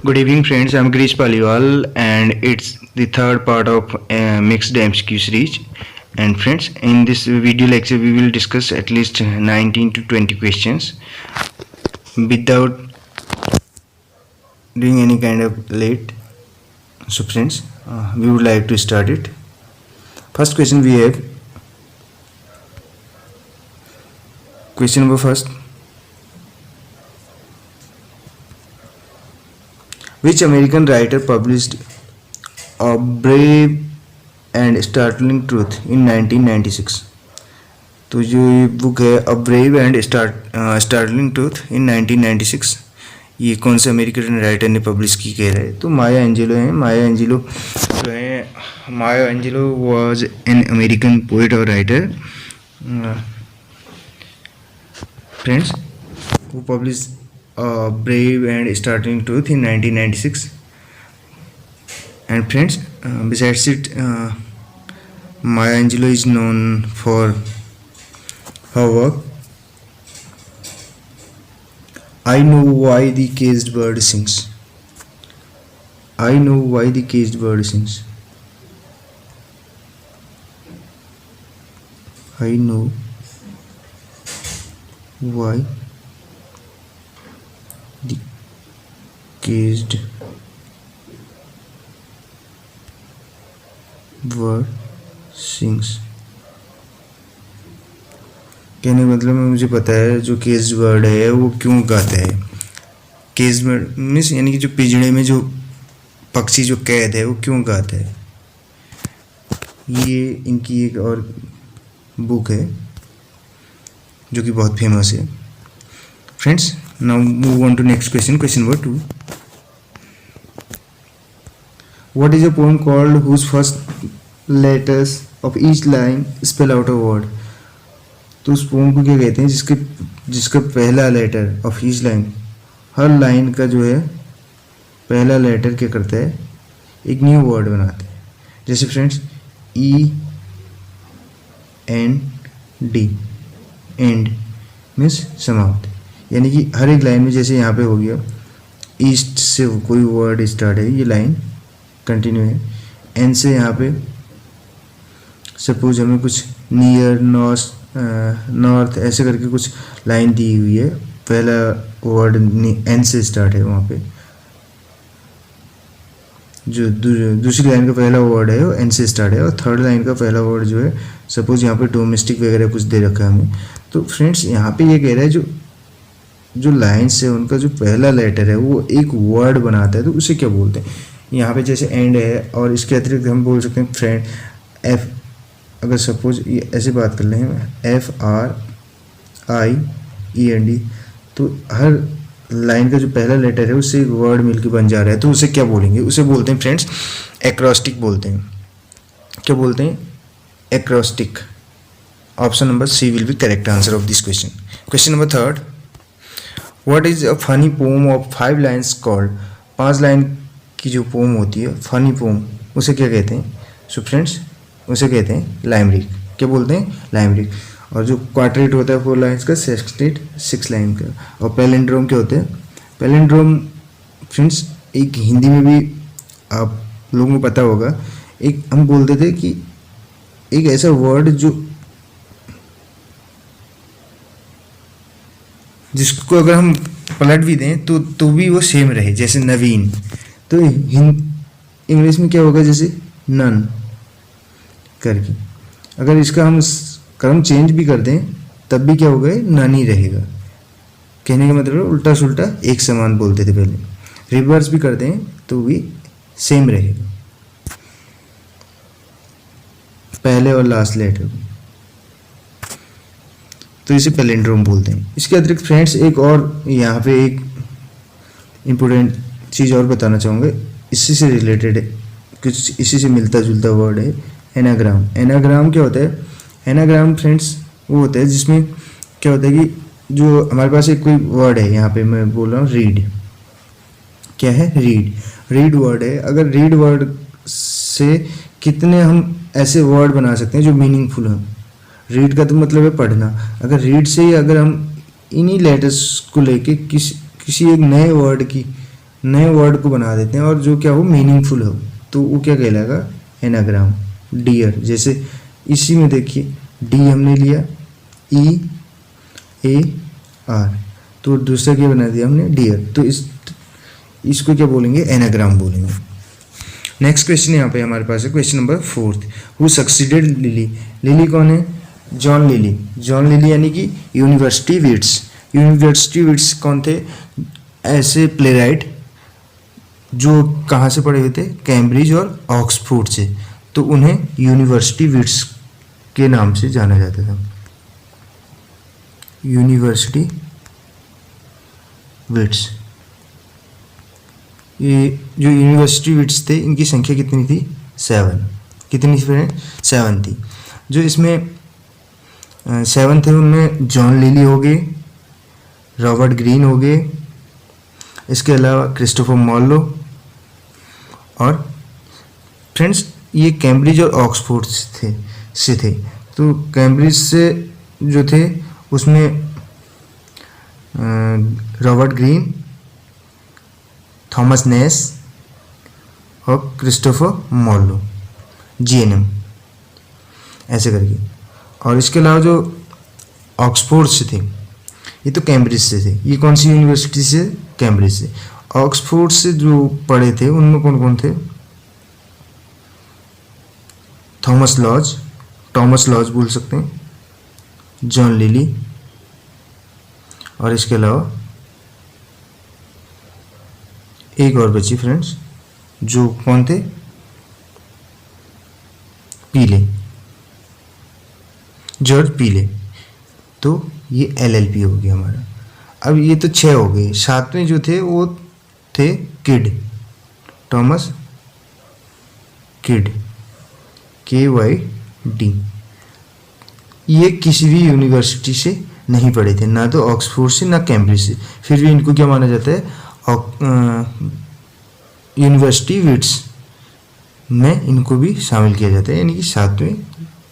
Good evening, friends. I'm Girish Paliwal, and it's the third part of mixed MCQ series. And friends, in this video lecture, we will discuss at least 19 to 20 questions without doing any kind of late. So, friends, we would like to start it. First question we have. Question number first. Which American writer published A Brave and Startling Truth in 1996? तो जो ये book है A Brave and Startling Truth in 1996, ये कौन से American writer ने publish की कह रहा है? तो माया एंजेलो है। माया एंजेलो जो है, Maya Angelou was an American poet और writer, friends, who published Brave and Startling Truth in 1996. And friends, besides it, Maya Angelou is known for her work I Know Why the Caged Bird Sings. I Know Why the Caged Bird Sings. I know why the caged bird sings. कहने का मतलब मुझे पता है जो caged bird है वो क्यों गाता है। केज्ड बर्ड मीन्स यानी कि जो पिंजड़े में जो पक्षी जो कैद है वो क्यों गाता है। ये इनकी एक और बुक है जो कि बहुत फेमस है। Friends, now move on to next question. Question number 2. What is a poem called whose first letters of each line spell out a word? तो उस पोम को क्या कहते हैं जिसका पहला लेटर ऑफ ईच लाइन, हर लाइन का जो है पहला लेटर क्या करता है, एक न्यू वर्ड बनाता है। जैसे friends E N D, and means समाप्त, यानी कि हर एक लाइन में जैसे यहाँ पे हो गया ईस्ट से कोई वर्ड स्टार्ट है, ये लाइन कंटिन्यू है। एन से यहाँ पे सपोज हमें कुछ नियर नॉर्थ ऐसे करके कुछ लाइन दी हुई है, पहला वर्ड एन से स्टार्ट है, वहाँ पे जो दूसरी लाइन का पहला वर्ड है वो एन से स्टार्ट है, और थर्ड लाइन का पहला वर्ड जो है सपोज यहाँ पे डोमेस्टिक वगैरह कुछ दे रखा है हमें। तो फ्रेंड्स यहाँ पे ये कह रहा है जो लाइन्स है उनका जो पहला लेटर है वो एक वर्ड बनाता है, तो उसे क्या बोलते हैं। यहाँ पे जैसे एंड है, और इसके अतिरिक्त हम बोल सकते हैं फ्रेंड एफ, अगर सपोज ये ऐसे बात कर लें FRIEND, तो हर लाइन का जो पहला लेटर है उससे एक वर्ड मिलकर बन जा रहा है, तो उसे क्या बोलेंगे, उसे बोलते हैं फ्रेंड्स एक्रोस्टिक बोलते हैं। क्या बोलते हैं? Acrostic. Option number C will be correct answer of this question. Question number 3. What is a funny poem of 5 lines called? 5 line की जो पोम होती है फनी पोम, उसे क्या कहते हैं? सो फ्रेंड्स उसे कहते हैं लाइमरिक। क्या बोलते हैं? लाइमरिक। और जो क्वार्टेट होता है 4 लाइन्स का, सेक्सटेट 6 लाइन का। और पैलिंड्रोम क्या होते हैं? पैलिंड्रोम फ्रेंड्स एक हिंदी में भी आप लोगों को पता होगा, एक हम बोलते थे कि एक ऐसा वर्ड जिसको अगर हम पलट भी दें तो भी वो सेम रहे, जैसे नवीन। तो इंग्लिश में क्या होगा, जैसे नन करके, अगर इसका हम क्रम चेंज भी कर दें तब भी क्या होगा, नन ही रहेगा। कहने का मतलब उल्टा सुल्टा एक समान बोलते थे पहले, रिवर्स भी कर दें तो भी सेम रहेगा पहले और लास्ट लेटर, तो इसे पैलिंड्रोम बोलते हैं। इसके अतिरिक्त फ्रेंड्स एक और यहाँ पे एक इम्पोर्टेंट चीज़ और बताना चाहूँगा, इसी से रिलेटेड है, कुछ इसी से मिलता जुलता वर्ड है, एनाग्राम। एनाग्राम क्या होता है? एनाग्राम फ्रेंड्स वो होता है जिसमें क्या होता है कि जो हमारे पास एक कोई वर्ड है, यहाँ पे मैं बोल रहा हूँ रीड। क्या है? रीड वर्ड है। अगर रीड वर्ड से कितने हम ऐसे वर्ड बना सकते हैं जो मीनिंगफुल हों। रीड का तो मतलब है पढ़ना। अगर रीड से ही अगर हम इन्हीं लेटर्स को लेके किसी एक नए वर्ड की नए वर्ड को बना देते हैं और जो क्या हो मीनिंगफुल हो, तो वो क्या कहलाएगा, एनाग्राम। डियर, जैसे इसी में देखिए डी हमने लिया, ई ए आर, तो दूसरा क्या बना दिया हमने, डियर। तो इसको क्या बोलेंगे, एनाग्राम बोलेंगे। नेक्स्ट क्वेश्चन यहाँ पे हमारे पास है question number 4। Who succeeded lily. Lily कौन है, जॉन लिली। जॉन लिली यानी कि यूनिवर्सिटी विट्स। यूनिवर्सिटी विट्स कौन थे, ऐसे प्लेराइट जो कहाँ से पढ़े हुए थे, कैम्ब्रिज और ऑक्सफोर्ड से, तो उन्हें यूनिवर्सिटी विट्स के नाम से जाना जाता था। यूनिवर्सिटी विट्स, ये जो यूनिवर्सिटी विट्स थे इनकी संख्या कितनी थी, 7। कितनी फ्रेंड, 7 थी। जो इसमें 7 थे उनमें जॉन लिली हो गए, रॉबर्ट ग्रीन हो गए, इसके अलावा क्रिस्टोफर मॉर्लो, और फ्रेंड्स ये कैम्ब्रिज और ऑक्सफोर्ड से थे। तो कैम्ब्रिज से जो थे उसमें रॉबर्ट ग्रीन, थॉमस नेस और क्रिस्टोफर मॉर्लो, जीएनएम ऐसे करके। और इसके अलावा जो ऑक्सफोर्ड से थे, ये तो कैम्ब्रिज से थे। ये कौन सी यूनिवर्सिटी से, कैम्ब्रिज से। ऑक्सफोर्ड से जो पढ़े थे उनमें कौन कौन थे, टॉमस लॉज बोल सकते हैं, जॉन लिली, और इसके अलावा एक और बची फ्रेंड्स, जो कौन थे, पीले, जॉर्ज पीले। तो ये एलएलपी हो गया हमारा। अब ये तो 6 हो गए। 7वें जो थे वो थे किड, टॉमस किड, KYD। ये किसी भी यूनिवर्सिटी से नहीं पढ़े थे, ना तो ऑक्सफोर्ड से ना कैम्ब्रिज से, फिर भी इनको क्या माना जाता है, यूनिवर्सिटी विट्स में इनको भी शामिल किया जाता है, यानी कि 7वें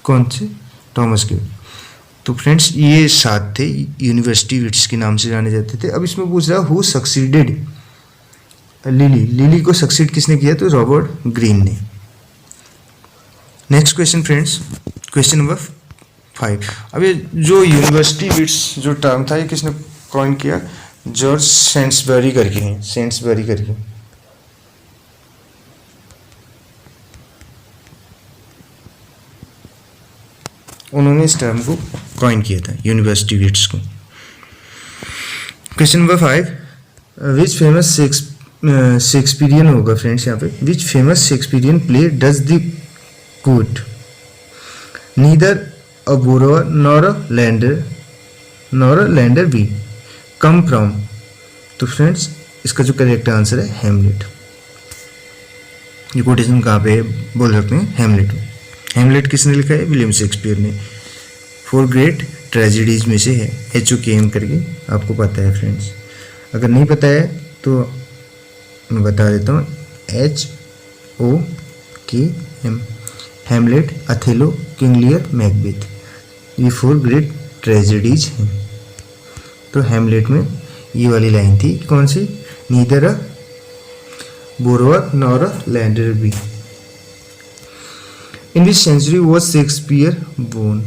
कौन से, टॉमस किड। तो फ्रेंड्स ये 7 थे, यूनिवर्सिटी विट्स के नाम से जाने जाते थे। अब इसमें पूछ रहा हु सक्सीडेड लिली। लिली को सक्सीड किसने किया, तो रॉबर्ट ग्रीन ने। Next question friends, question number 5। अब ये जो यूनिवर्सिटी विट्स जो टर्म था ये किसने कॉइन किया, जॉर्ज सेंट्सबरी करके हैं, सेंट्सबरी करके। उन्होंने इस टर्म को कॉइन किया था, यूनिवर्सिटी विट्स को। Question number 5, which famous Shakespearean होगा फ्रेंड्स यहाँ पे, which famous Shakespearean play does the quote neither a borrower nor a lender be come from. तो फ्रेंड्स इसका जो करेक्ट आंसर है हेमलेट। ये कोटेशन कहाँ पे है, बोल सकते हैं हेमलेट। हेमलेट किसने लिखा है, विलियम शेक्सपियर ने। 4 ग्रेट ट्रेजेडीज में से है, HOKM करके, आपको पता है फ्रेंड्स। अगर नहीं पता है तो मैं बता देता हूँ, HOKM, हेमलेट, अथेलो, किंग लियर, मैकबेथ, ये 4 ग्रेट ट्रेजेडीज हैं। तो हेमलेट में ये वाली लाइन थी, कौन सी, neither a borrower nor a lender be. In which century was Shakespeare born.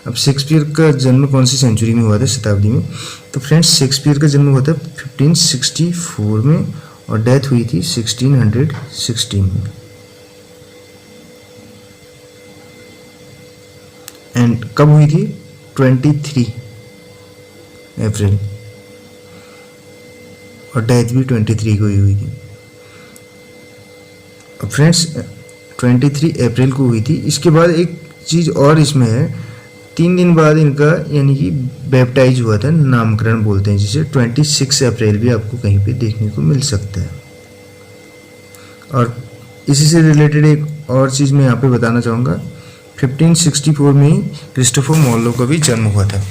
अब शेक्सपियर का जन्म कौन सी सेंचुरी में हुआ था, शताब्दी में। तो फ्रेंड्स शेक्सपियर का जन्म हुआ था 1564 में और डेथ हुई थी 1616 में। एंड कब हुई थी, 23 अप्रैल, और डेथ भी 23 को ही हुई थी। अब फ्रेंड्स 23 अप्रैल को हुई थी। इसके बाद एक चीज़ और इसमें है, 3 दिन बाद इनका यानी कि बैप्टाइज हुआ था, नामकरण बोलते हैं जिसे। 26 अप्रैल भी आपको कहीं पे देखने को मिल सकता है। और इसी से रिलेटेड एक और चीज़ मैं यहाँ पे बताना चाहूँगा, 1564 में ही क्रिस्टोफर मॉर्लो का भी जन्म हुआ था।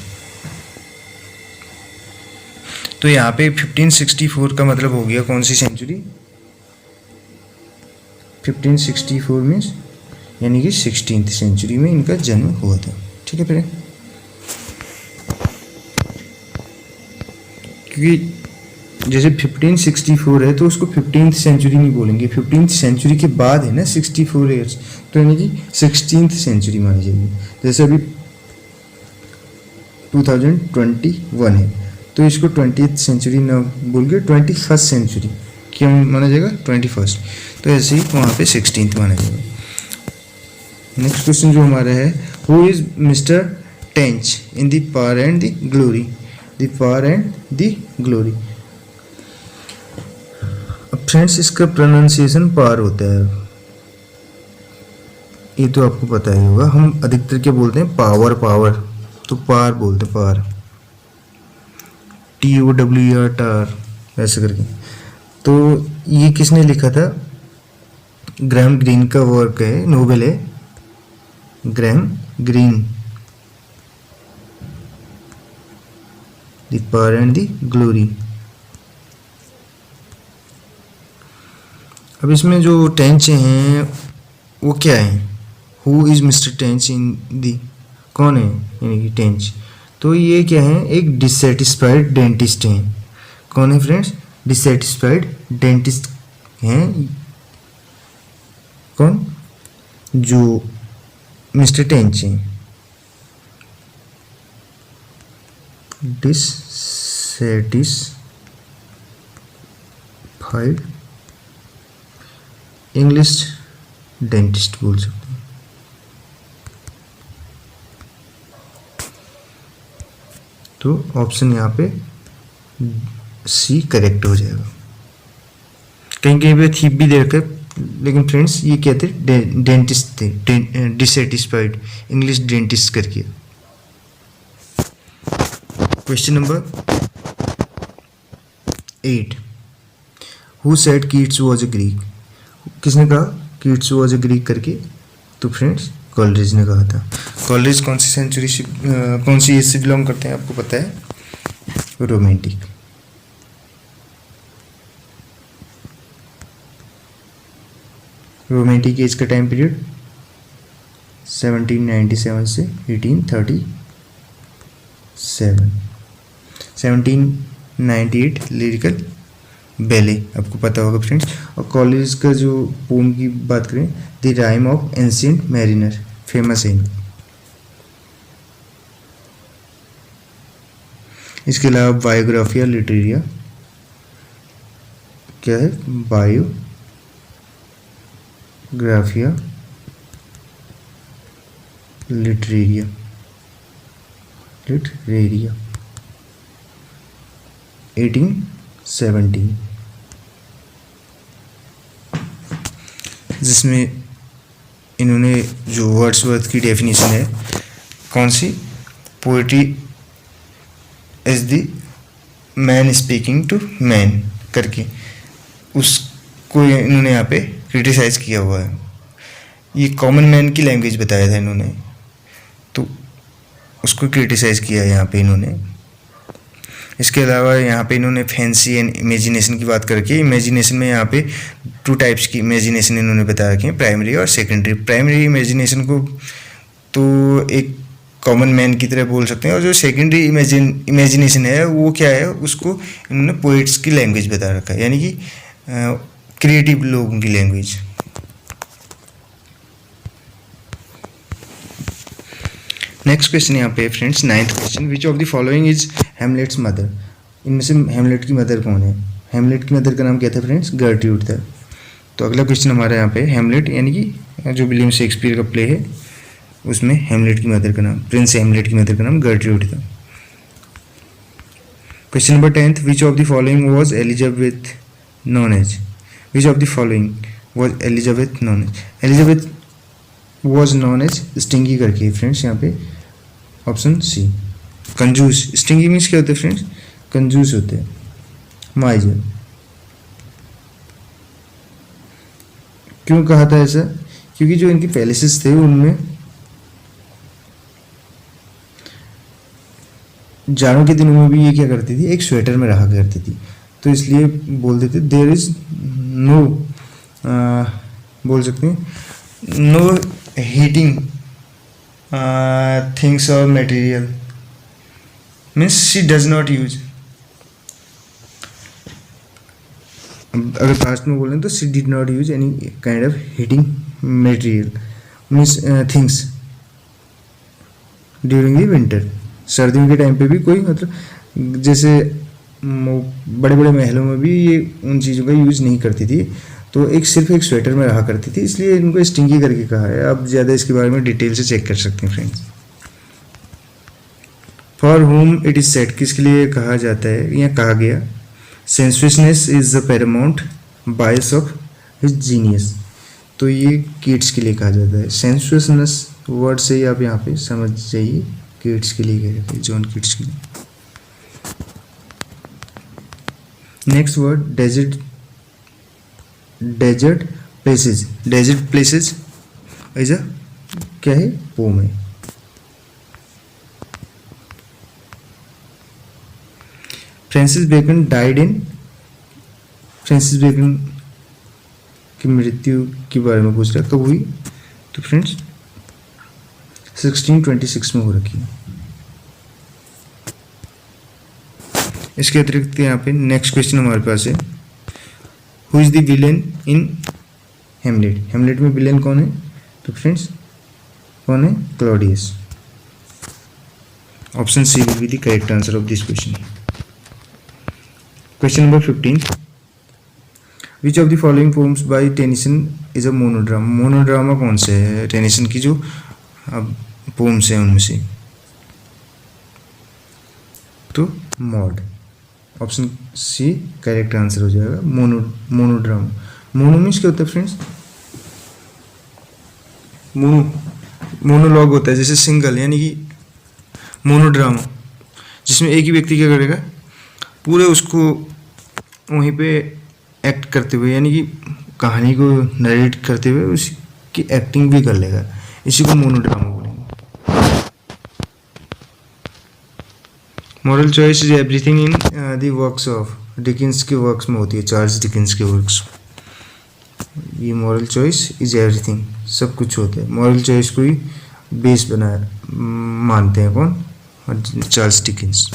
तो यहाँ पे 1564 का मतलब हो गया कौन सी सेंचुरी, 1564 में यानी कि 16th सेंचुरी में इनका जन्म हुआ था। ठीक है फिर, क्योंकि जैसे 1564 है तो उसको 15th सेंचुरी नहीं बोलेंगे, 15th सेंचुरी के बाद है ना 64 ईयर्स, तो यानी कि 16th सेंचुरी मानी जाएगी। जैसे अभी 2021 है तो इसको 20th सेंचुरी ना बोल के 21st सेंचुरी क्या माना जाएगा, 21st, तो ऐसे ही वहाँ पे 16th माना जाएगा। नेक्स्ट क्वेश्चन जो हमारा है, who is Mister Tench in the power and the glory, the power and the glory. अब फ्रेंड्स इसका प्रोनाउंसिएशन पार होता है, ये तो आपको पता ही होगा। हम अधिकतर क्या बोलते हैं, पावर, पावर, तो पार बोलते हैं, पार, TOWER, टार, ऐसे करके। तो ये किसने लिखा था, ग्रैहम ग्रीन का वर्क है, नोवेल है, Graham Greene, the power and the glory. अब इसमें जो टेंच हैं वो क्या है, who is Mister Tench in the, कौन है यानी कि टेंच, तो ये क्या है, एक डिससेटिस्फाइड डेंटिस्ट हैं। कौन है फ्रेंड्स, डिससेटिस्फाइड डेंटिस्ट हैं। कौन, जो मिस्टर टेंच हैं, डिससेटिस्फाइड इंग्लिश डेंटिस्ट बोल सकते हैं। तो ऑप्शन यहाँ पे सी करेक्ट हो जाएगा। कहीं कहीं पे थीप भी दे रखा है, लेकिन फ्रेंड्स ये क्या थे, डेंटिस्ट थे, डिससेटिस्फाइड इंग्लिश डेंटिस्ट करके। Question number 8, who said Keats was a Greek, किसने कहा कीट्स वॉज अ ग्रीक करके, तो फ्रेंड्स कॉलरिज ने कहा था। कॉलरिज कौन सी सेंचुरी से, कौन सी एज से बिलोंग करते हैं आपको पता है, रोमांटिक। रोमांटिक एज का टाइम पीरियड 1797 से 1837। 1798 लिरिकल बैले, आपको पता होगा फ्रेंड्स। और कॉलेज का जो पोम की बात करें, the rhyme of ancient mariner, famous है। इसके अलावा बायोग्राफिया लिटरेरिया, क्या है, बायोग्राफिया लिटरेरिया, लिटरेरिया 1817, जिसमें इन्होंने जो वर्ड्सवर्थ की डेफिनेशन है, कौन सी, poetry is the man speaking to man करके, उसको इन्होंने यहाँ पे क्रिटिसाइज किया हुआ है। ये कॉमन मैन की लैंग्वेज बताया था इन्होंने, तो उसको क्रिटिसाइज किया है यहाँ पे इन्होंने। इसके अलावा यहाँ पे इन्होंने फैंसी एंड इमेजिनेशन की बात करके, इमेजिनेशन में यहाँ पे 2 टाइप्स की इमेजिनेशन इन्होंने बता रखी है, प्राइमरी और सेकेंडरी। प्राइमरी इमेजिनेशन को तो एक कॉमन मैन की तरह बोल सकते हैं, और जो सेकेंडरी इमेजिनेशन है वो क्या है, उसको इन्होंने पोइट्स की लैंग्वेज बता रखा है, यानी कि क्रिएटिव लोगों की लैंग्वेज। नेक्स्ट क्वेश्चन यहाँ पे friends, 9th question, which of the following is Hamlet's mother, इनमें से हेमलेट की मदर कौन है। हेमलेट की मदर का नाम क्या था फ्रेंड्स, गर्ट्रूड था। तो अगला क्वेश्चन हमारा यहाँ पे, हेमलेट यानी कि जो विलियम शेक्सपियर का प्ले है उसमें हेमलेट की मदर का नाम, प्रिंस हेमलेट की मदर का नाम गर्ट्रूड था। Question number 10th, which of the following was Elizabeth known as, which of the following was Elizabeth known as, Elizabeth was known as stingy करके फ्रेंड्स, यहाँ पे ऑप्शन सी। कंजूस, स्टिंगी मीन्स क्या होते हैं फ्रेंड्स, कंजूस होते हैं, माइजर। क्यों कहा था ऐसा, क्योंकि जो इनके पैलेसेस थे उनमें जाड़ों के दिनों में भी ये क्या करती थी, एक स्वेटर में रहा करती थी, तो इसलिए बोल देते देयर इज नो, बोल सकते हैं नो हीटिंग थिंग्स और material, means she does not use अगर पास्ट में बोलें तो she did not use any kind of heating material means things during the winter. सर्दियों के टाइम पे भी कोई मतलब जैसे बड़े बड़े महलों में भी ये उन चीज़ों का यूज़ नहीं करती थी, तो सिर्फ एक स्वेटर में रहा करती थी, इसलिए इनको स्टिंगी करके कहा है। आप ज़्यादा इसके बारे में डिटेल से चेक कर सकते हैं friends. For whom it is said, किसके लिए कहा जाता है या कहा गया? Sensuousness is the paramount bias of his genius, तो ये किड्स के लिए कहा जाता है। सेंसुअसनेस वर्ड से ही आप यहाँ पे समझ जाइए किड्स के लिए कह रहे थे, जॉन किड्स के लिए। Next word desert, desert places. Desert places is a क्या है? पोम है। Francis Bacon died in, Francis Bacon की मृत्यु के बारे में पूछ रहा है, कब हुई? तो फ्रेंड्स 1626 में हो रखी है। इसके अतिरिक्त यहाँ पे नेक्स्ट क्वेश्चन हमारे पास है, who is the villain in Hamlet. Hamlet में विलेन कौन है? तो फ्रेंड्स कौन है? Claudius. Option C will be the correct answer of this question. Question number 15, which of the following poems by Tennyson is a monodrama. Monodrama कौन से है? Tennyson की जो पोम्स हैं उनमें से, तो Maud. Option C correct answer हो जाएगा। मोनोड्रामा। मोनो मीन्स क्या होता है फ्रेंड्स? मोनोलॉग होता है, जैसे सिंगल, यानी कि मोनोड्रामा जिसमें एक ही व्यक्ति क्या करेगा, पूरे उसको वहीं पे एक्ट करते हुए, यानी कि कहानी को नरेट करते हुए उसकी एक्टिंग भी कर लेगा, इसी को मोनोड्रामा बोलेंगे। Moral choice is everything in the works of, Dickens के वर्क्स में होती है, चार्ल्स डिकिंस के वर्क्स। ये मॉरल चॉइस इज एवरीथिंग, सब कुछ होता है। मॉरल चॉइस को ही बेस बनाया मानते हैं कौन? Charles Dickens.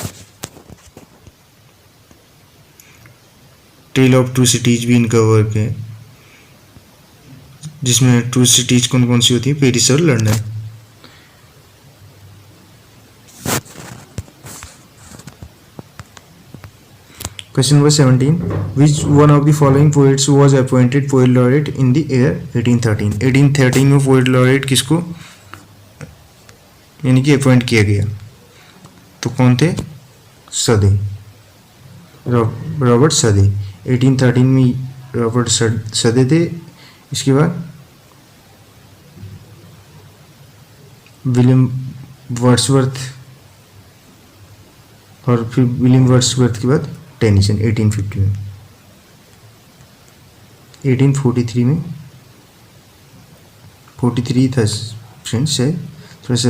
Tale of two cities भी इनका वर्क है, जिसमें टू सिटीज कौन कौन सी होती है? पेरिस और London. Question number 17, which one of the following poets was appointed poet laureate in the year 1813। 1813 में पोएट लॉरेट किसको यानी कि अपॉइंट किया गया? तो कौन थे? सदे, रॉबर्ट सदे। 1813 में रॉबर्ट सदे थे। इसके बाद विलियम वर्ड्सवर्थ, और फिर विलियम वर्ड्सवर्थ के बाद टेनिसन 1850 में। 1843 में 43 था फ्रेंड्स, है थोड़ा सा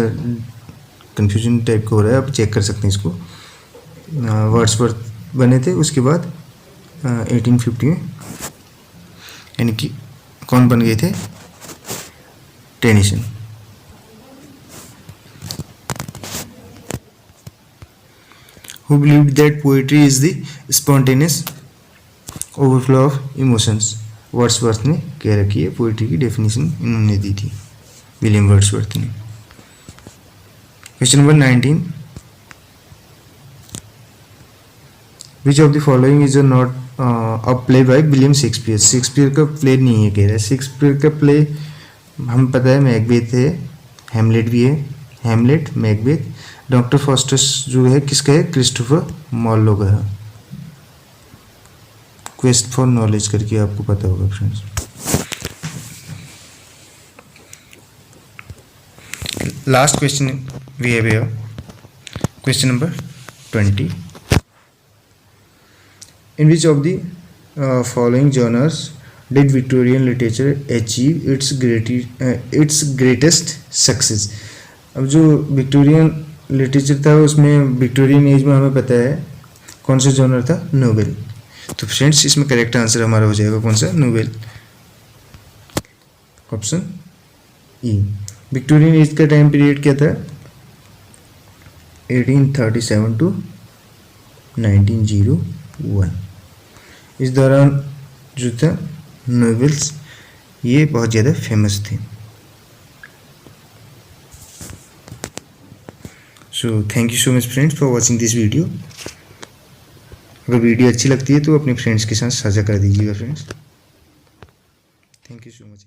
कन्फ्यूजन टाइप का हो रहा है, आप चेक कर सकते हैं इसको। वर्ड्सवर्थ बने थे, उसके बाद 1850 में यानी कि कौन बन गए थे? Tennyson. Who believed that poetry is the spontaneous overflow of emotions? Wordsworth ने कह रखी है, पोइट्री की डेफिनेशन इन्होंने दी थी, विलियम वर्ड्सवर्थ ने। Question number 19, which of the following is not a play by William Shakespeare. Shakespeare का प्ले नहीं है कह रहा है। शेक्सपियर का प्ले हम पता है मैकबेथ है, हेमलेट भी है, हेमलेट, मैकबेथ। डॉक्टर फॉस्टस जो है किसका है? क्रिस्टोफर मॉर्लो का है। क्वेस्ट फॉर नॉलेज करके आपको पता होगा friends. Last question we have here, question number 20, in which of the following genres did Victorian literature achieve its greatest success. अब जो विक्टोरियन लिटरेचर था उसमें विक्टोरियन एज में हमें पता है कौन सा जॉनर था? नोवेल। तो फ्रेंड्स इसमें करेक्ट आंसर हमारा हो जाएगा कौन सा? Novel, option E. Victorian age का टाइम पीरियड क्या था? 1837 टू 1901। इस दौरान जो था नोवेल्स, ये बहुत ज़्यादा फेमस थे। So thank you so much friends for watching this video. अगर वीडियो अच्छी लगती है तो अपने फ्रेंड्स के साथ साझा कर दीजिएगा friends. Thank you so much.